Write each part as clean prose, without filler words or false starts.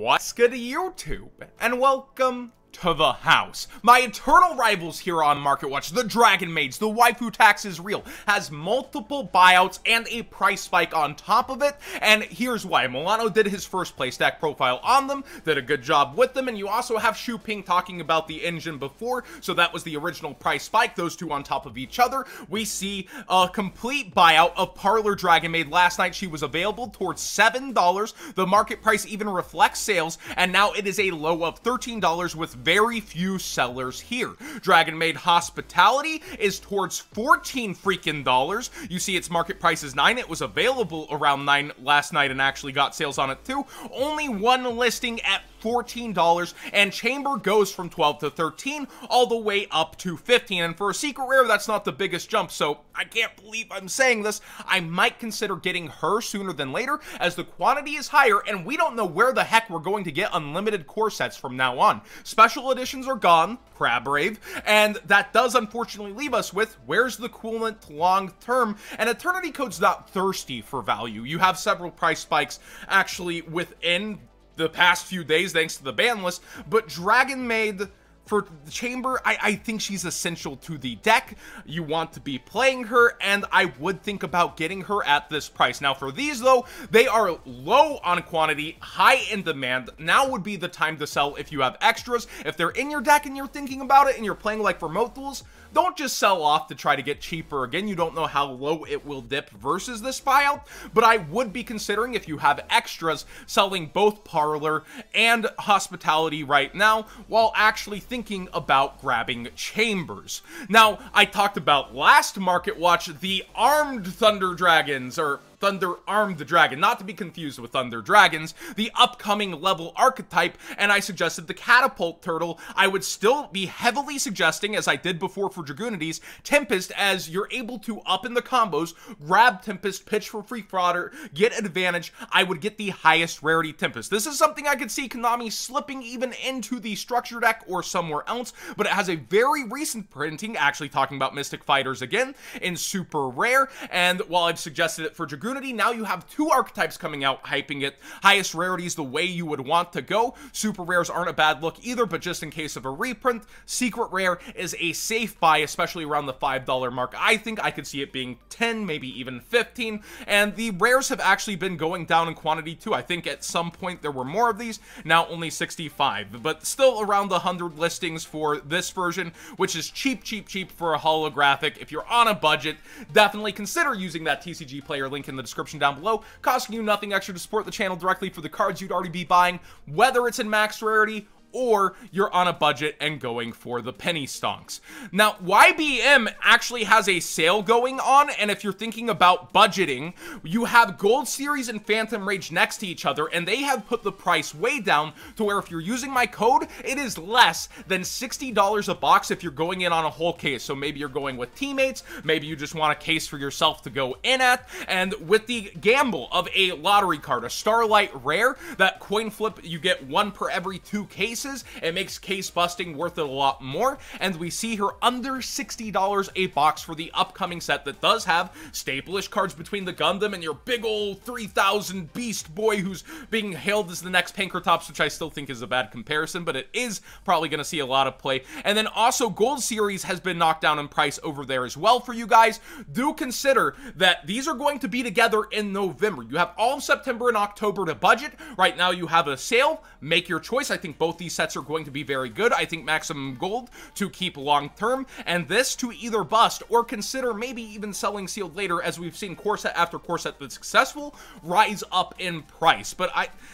What's good YouTube? And welcome to the house. My eternal rivals here on Market Watch, the Dragon Maids, the waifu tax is real, has multiple buyouts and a price spike on top of it, and here's why. Milano did his first play stack profile on them, did a good job with them, and you also have Shu Ping talking about the engine before, so that was the original price spike, those two on top of each other. We see a complete buyout of Parlor Dragon Maid. Last night she was available towards $7, the market price even reflects sales, and now it is a low of $13 with very few sellers here. Dragon Maid Hospitality is towards 14 freaking dollars. You see its market price is 9. It was available around 9 last night and actually got sales on it too. Only one listing at $14, and Chamber goes from 12 to 13 all the way up to 15, and for a secret rare that's not the biggest jump, so I can't believe I'm saying this. I might consider getting her sooner than later as the quantity is higher and we don't know where the heck we're going to get unlimited core sets from now on. Special editions are gone, Crab Rave, and that does unfortunately leave us with where's the coolant long term, and Eternity Code's not thirsty for value. You have several price spikes actually within the past few days thanks to the ban list, but Dragon Maid for the Chamber, I think she's essential to the deck. You want to be playing her, and I would think about getting her at this price. Now for these though, they are low on quantity, high in demand. Now would be the time to sell if you have extras. If they're in your deck and you're thinking about it and you're playing like remote duels, don't just sell off to try to get cheaper. Again, you don't know how low it will dip versus this buyout, but I would be considering, if you have extras, selling both Parlor and Hospitality right now while actually thinking about grabbing Chambers. Now, I talked about last Market Watch the armed Thunder Dragons, or Thunder Armed Dragon, not to be confused with Thunder Dragons, the upcoming level archetype, and I suggested the Catapult Turtle. I would still be heavily suggesting, as I did before for Dragoonities, Tempest, as you're able to up in the combos, grab Tempest, pitch for Free Fodder, get advantage. I would get the highest rarity Tempest. This is something I could see Konami slipping even into the structure deck or somewhere else, but it has a very recent printing, actually talking about Mystic Fighters again, in super rare, and while I've suggested it for Dragoon, now you have two archetypes coming out hyping it. Highest rarity is the way you would want to go. Super rares aren't a bad look either, but just in case of a reprint, secret rare is a safe buy, especially around the $5 mark. I think I could see it being 10, maybe even 15, and the rares have actually been going down in quantity too. I think at some point there were more of these, now only 65, but still around the 100 listings for this version, which is cheap for a holographic. If you're on a budget, definitely consider using that TCG player link in the description down below, costing you nothing extra to support the channel directly for the cards you'd already be buying, whether it's in max rarity or you're on a budget and going for the penny stonks. Now, YBM actually has a sale going on, and if you're thinking about budgeting, you have Gold Series and Phantom Rage next to each other, and they have put the price way down to where if you're using my code, it is less than $60 a box if you're going in on a whole case. So maybe you're going with teammates, maybe you just want a case for yourself to go in at, and with the gamble of a lottery card, a Starlight Rare, that coin flip, you get one per every 2 cases. It makes case busting worth it a lot more, and we see her under $60 a box for the upcoming set that does have staple-ish cards between the Gundam and your big old 3000 beast boy who's being hailed as the next Pankratops, which I still think is a bad comparison, but it is probably going to see a lot of play. And then also Gold Series has been knocked down in price over there as well for you guys. Do consider that these are going to be together in November. You have all of September and October to budget. Right now you have a sale. Make your choice. I think both these sets are going to be very good. I think Maximum Gold to keep long term, and this to either bust or consider maybe even selling sealed later, as we've seen core set after core set that's successful rise up in price. But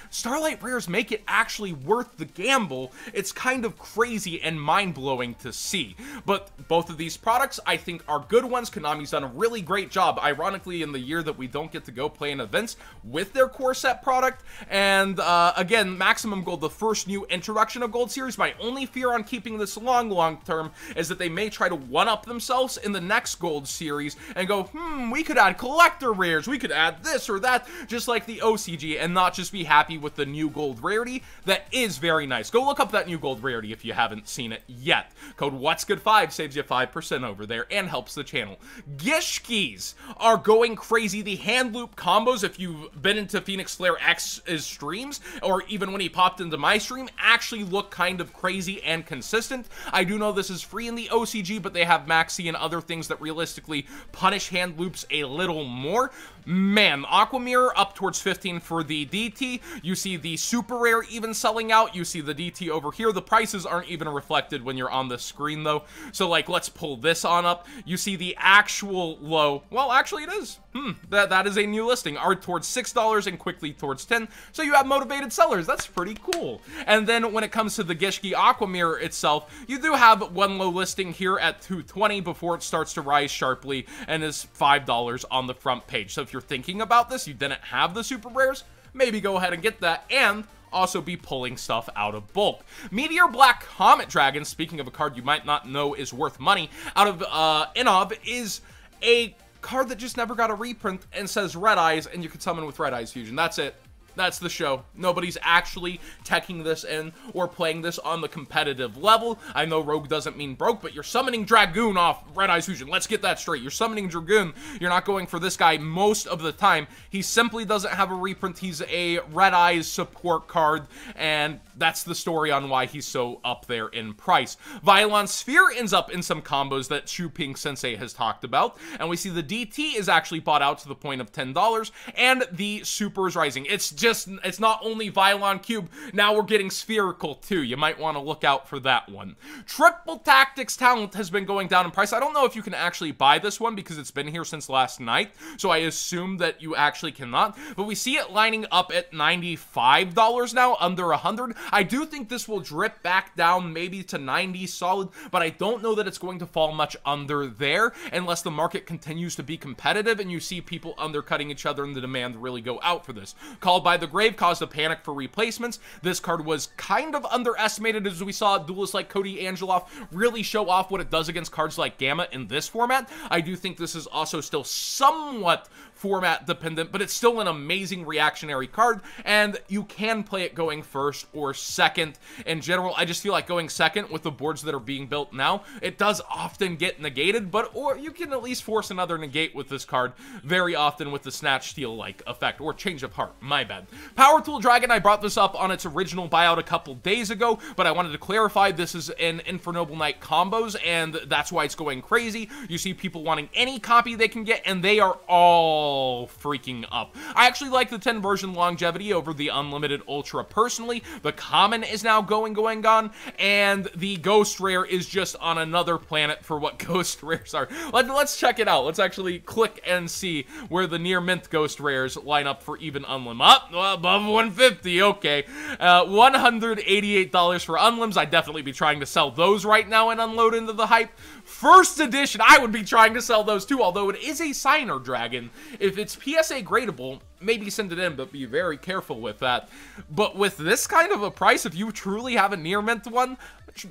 Starlight Rares make it actually worth the gamble. It's kind of crazy and mind-blowing to see. But both of these products I think are good ones. Konami's done a really great job, ironically, in the year that we don't get to go play in events with their core set product. And again, Maximum Gold, the first new introduction introduction of Gold Series. My only fear on keeping this long term is that they may try to one-up themselves in the next Gold Series and go, we could add collector rares, we could add this or that, just like the OCG, and not just be happy with the new Gold Rarity. That is very nice. Go look up that new Gold Rarity if you haven't seen it yet. Code What's Good 5 saves you 5% over there and helps the channel. Gishkis are going crazy. The hand loop combos, if you've been into Phoenix Flare X's streams, or even when he popped into my stream, actually look kind of crazy and consistent. I do know this is free in the OCG, but they have Maxi and other things that realistically punish hand loops a little more. Man, Aqua Mirror up towards 15 for the DT. You see the super rare even selling out. You see the DT over here. The prices aren't even reflected when you're on the screen though. So like, let's pull this on up. You see the actual low. Well, actually it is. That is a new listing. Are towards $6 and quickly towards 10. So you have motivated sellers. That's pretty cool. And then when it comes to the Gishki Aqua Mirror itself, you do have one low listing here at $220 before it starts to rise sharply and is $5 on the front page. So if you're thinking about this, you didn't have the super rares, maybe go ahead and get that and also be pulling stuff out of bulk. Meteor Black Comet Dragon, speaking of a card you might not know is worth money, out of Inov, is a card that just never got a reprint and says Red Eyes, and you can summon with Red Eyes Fusion. That's it. That's the show. Nobody's actually teching this in or playing this on the competitive level. I know rogue doesn't mean broke, but you're summoning Dragoon off Red Eyes Fusion. Let's get that straight. You're summoning Dragoon. You're not going for this guy most of the time. He simply doesn't have a reprint. He's a Red Eyes support card, and that's the story on why he's so up there in price. Violon Sphere ends up in some combos that Shu Ping Sensei has talked about, and we see the DT is actually bought out to the point of $10, and the Super is rising. It's not only Violon Cube, now we're getting Spherical too. You might want to look out for that one. Triple Tactics Talent has been going down in price. I don't know if you can actually buy this one because it's been here since last night, so I assume that you actually cannot, but we see it lining up at $95 now, under 100. I do think this will drip back down maybe to 90 solid, but I don't know that it's going to fall much under there unless the market continues to be competitive and you see people undercutting each other and the demand really go out for this. Called by the Grave caused a panic for replacements. This card was kind of underestimated as we saw duelists like Cody Angeloff really show off what it does against cards like Gamma in this format. I do think this is also still somewhat format dependent, but it's still an amazing reactionary card, and you can play it going first or second. In general, I just feel like going second with the boards that are being built now, it does often get negated, or you can at least force another negate with this card very often with the Snatch Steal-like effect, or Change of Heart, my bad. Power Tool Dragon, I brought this up on its original buyout a couple days ago, but I wanted to clarify this is in Infernoble Knight combos, and that's why it's going crazy. You see people wanting any copy they can get, and they are all freaking up. I actually like the 10 version longevity over the Unlimited Ultra personally. The common is now going on, and the Ghost Rare is just on another planet for what Ghost Rares are. Let's check it out. Let's actually click and see where the near mint Ghost Rares line up for even Unlim. Up above 150, okay. $188 for Unlims. I'd definitely be trying to sell those right now and unload into the hype. First edition, I would be trying to sell those too, although it is a signer dragon. If it's PSA gradable, maybe send it in, but be very careful with that. But with this kind of a price, if you truly have a near mint one,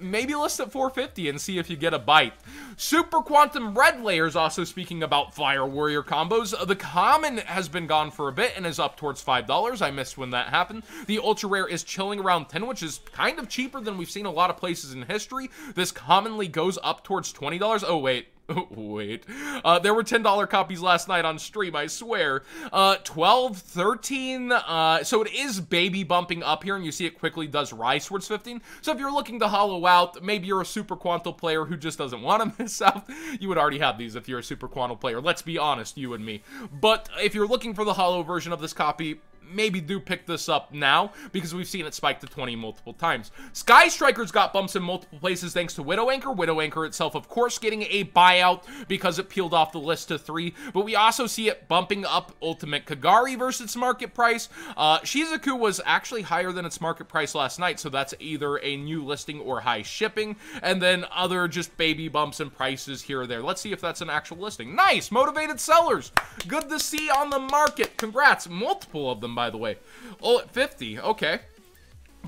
maybe list at $450 and see if you get a bite. Super Quantum Red Layers, also speaking about Fire Warrior combos. The common has been gone for a bit and is up towards $5. I missed when that happened. The Ultra Rare is chilling around 10, which is kind of cheaper than we've seen a lot of places in history. This commonly goes up towards $20. Oh, wait. Wait, there were $10 copies last night on stream, I swear. 12, 13, so it is baby bumping up here, and you see it quickly does rise towards 15. So if you're looking to hollow out, maybe you're a Super Quantal player who just doesn't want to miss out. You would already have these if you're a Super Quantal player. Let's be honest, you and me. But if you're looking for the hollow version of this copy, maybe do pick this up now, because we've seen it spike to 20 multiple times. Sky Striker's got bumps in multiple places thanks to Widow Anchor. Widow Anchor itself, of course, getting a buyout because it peeled off the list to 3, but we also see it bumping up Ultimate Kagari versus its market price. Shizuku was actually higher than its market price last night, so that's either a new listing or high shipping, and then other just baby bumps and prices here or there. Let's see if that's an actual listing. Nice! Motivated sellers! Good to see on the market. Congrats. Multiple of them, by the way. Oh, at 50. Okay.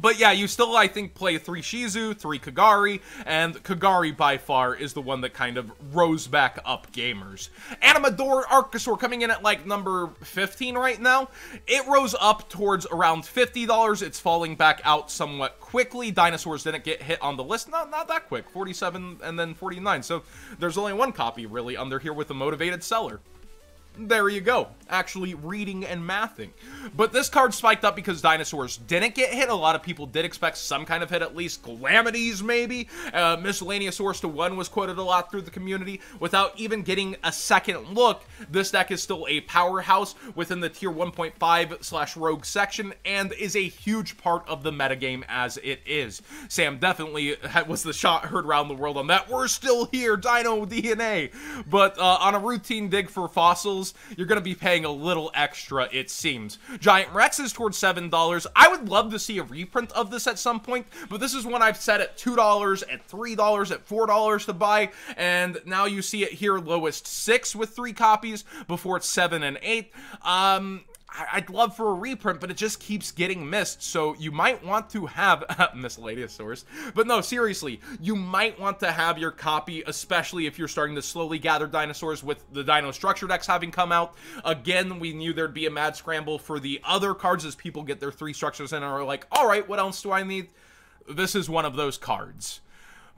But yeah, you still, I think, play 3 Shizu, 3 Kagari, and Kagari by far is the one that kind of rose back up gamers. Animador Archosaur coming in at like number 15 right now. It rose up towards around $50. It's falling back out somewhat quickly. Dinosaurs didn't get hit on the list. Not that quick. 47 and then 49. So there's only one copy really under here with a motivated seller. There you go. Actually reading and mathing. But this card spiked up because dinosaurs didn't get hit. A lot of people did expect some kind of hit, at least calamities maybe. Miscellaneous Source to 1 was quoted a lot through the community. Without even getting a second look, this deck is still a powerhouse within the tier 1.5/rogue section and is a huge part of the metagame as it is. Sam definitely was the shot heard around the world on that. We're still here, Dino DNA. But on a routine dig for fossils, you're going to be paying a little extra, it seems. Giant Rex is towards $7. I would love to see a reprint of this at some point, but this is one I've set at $2, at $3, at $4 to buy, and now you see it here lowest 6 with 3 copies, before it's 7 and 8. I'd love for a reprint, but it just keeps getting missed, so you might want to have miscellaneous source. But no, seriously, you might want to have your copy, especially if you're starting to slowly gather dinosaurs with the Dino Structure decks having come out. Again, we knew there'd be a mad scramble for the other cards as people get their 3 structures in and are like, alright, what else do I need? This is one of those cards.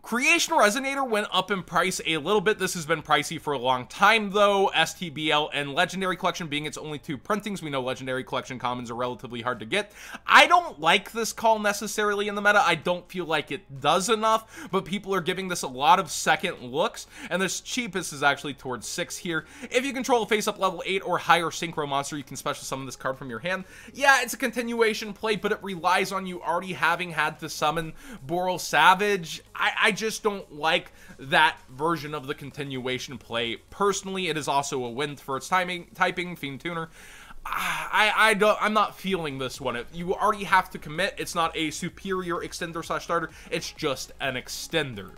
Creation Resonator went up in price a little bit. This has been pricey for a long time, though. STBL and Legendary Collection being its only 2 printings. We know Legendary Collection commons are relatively hard to get. I don't like this call necessarily in the meta. I don't feel like it does enough, but people are giving this a lot of second looks, and this cheapest is actually towards 6 here. If you control a face-up level 8 or higher Synchro monster, you can special summon this card from your hand. Yeah, it's a continuation play, but it relies on you already having had to summon Boral Savage. I just don't like that version of the continuation play. Personally, it is also a win for its typing, Fiend Tuner. I'm not feeling this one. You already have to commit. It's not a superior extender/starter. It's just an extender.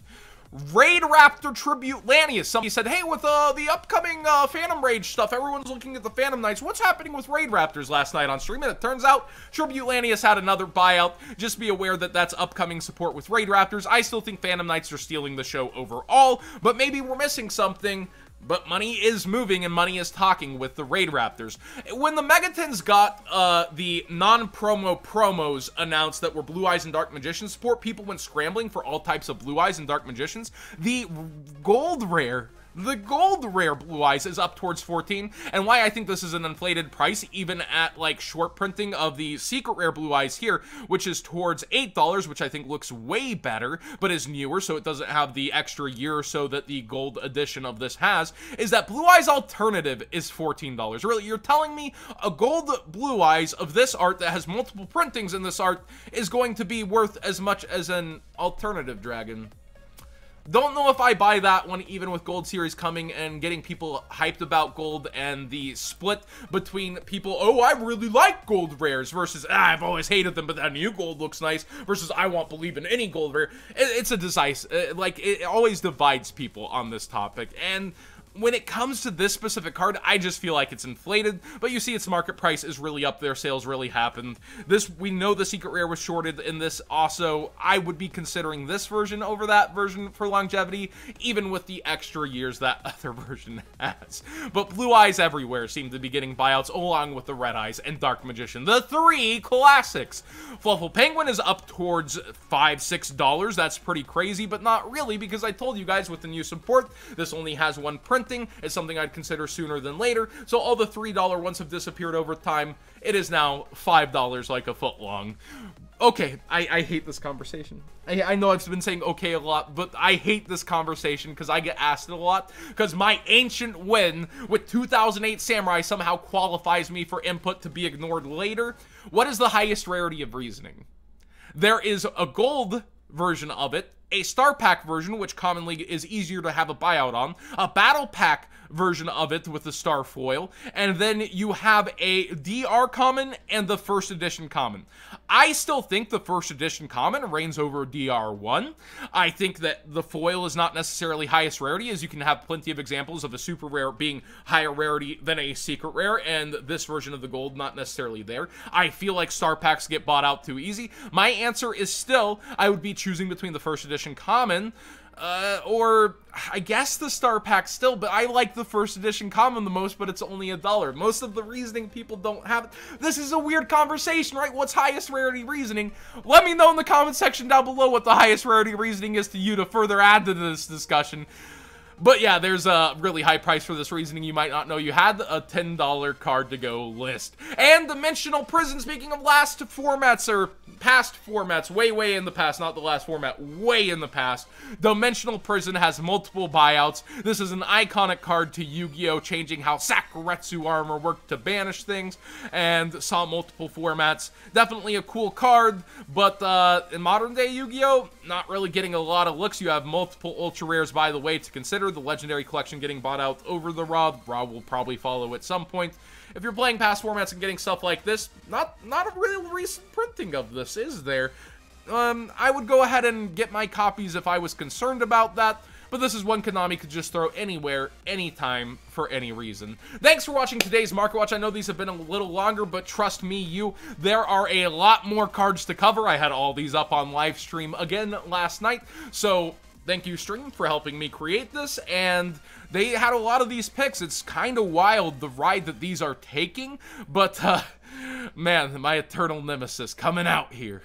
Raid Raptor Tribute Lanius. Somebody said, hey, with the upcoming Phantom Rage stuff, everyone's looking at the Phantom Knights. What's happening with Raid Raptors last night on stream? And it turns out Tribute Lanius had another buyout. Just be aware that that's upcoming support with Raid Raptors. I still think Phantom Knights are stealing the show overall, but maybe we're missing something. But money is moving and money is talking with the Raid Raptors. When the Megatons got the non-promo promos announced that were Blue Eyes and Dark Magician support, people went scrambling for all types of Blue Eyes and Dark Magicians. The gold rare Blue Eyes is up towards 14, and why I think this is an inflated price, even at like short printing of the secret rare Blue Eyes here, which is towards $8, which I think looks way better, but is newer, so it doesn't have the extra year or so that the gold edition of this has, is that Blue Eyes Alternative is $14. Really, you're telling me a gold Blue Eyes of this art that has multiple printings in this art is going to be worth as much as an alternative dragon? Don't know if I buy that one, even with Gold Series coming and getting people hyped about Gold and the split between people, oh, I really like Gold Rares, versus, I've always hated them, but that new Gold looks nice, versus I won't believe in any Gold Rare. It's a decisive, like, it always divides people on this topic, and when it comes to this specific card, I just feel like it's inflated, but you see its market price is really up there, sales really happened. This, we know the secret rare was shorted in this also. I would be considering this version over that version for longevity, even with the extra years that other version has. But Blue Eyes everywhere seem to be getting buyouts, along with the Red Eyes and Dark Magician, the 3 classics. Fluffle Penguin is up towards $5–6. That's pretty crazy, but not really, because I told you guys with the new support, this only has 1 print. Is something I'd consider sooner than later, so all the $3 ones have disappeared over time. It is now $5 like a foot long. Okay, I hate this conversation. I know I've been saying okay a lot, but I hate this conversation because I get asked it a lot, because my ancient win with 2008 Samurai somehow qualifies me for input to be ignored later. What is the highest rarity of Reasoning? There is a gold version of it. a Star Pack version, which commonly is easier to have a buyout on, a Battle Pack version of it with the Star Foil, and then you have a DR Common and the First Edition Common. I still think the First Edition Common reigns over DR1. I think that the foil is not necessarily highest rarity, as you can have plenty of examples of a super rare being higher rarity than a secret rare, and this version of the gold not necessarily there. I feel like Star Packs get bought out too easy. My answer is still, I would be choosing between the First Edition Common, or I guess the Star Pack still, but I like the First Edition Common the most, but it's only $1. Most of the reasoning people don't have it. This is a weird conversation, right? What's highest rarity reasoning? Let me know in the comment section down below what the highest rarity reasoning is to you to further add to this discussion. But yeah, there's a really high price for this reasoning you might not know you had, a $10 card to go list. And Dimensional Prison, speaking of last formats, or past formats, way in the past, not the last format, way in the past, Dimensional Prison has multiple buyouts. This is an iconic card to Yu-Gi-Oh! Changing how Sakuretsu armor worked to banish things, and saw multiple formats. Definitely a cool card, but in modern day Yu-Gi-Oh! Not really getting a lot of looks. You have multiple ultra rares, by the way, to consider. The Legendary Collection getting bought out over the Raw. Raw will probably follow at some point. If you're playing past formats and getting stuff like this, not a real recent printing of this, is there? I would go ahead and get my copies if I was concerned about that, but this is one Konami could just throw anywhere, anytime, for any reason. Thanks for watching today's Market Watch. I know these have been a little longer, but trust me, there are a lot more cards to cover. I had all these up on live stream again last night, so thank you, stream, for helping me create this, and they had a lot of these picks. It's kind of wild, the ride that these are taking, but, man, my eternal nemesis coming out here.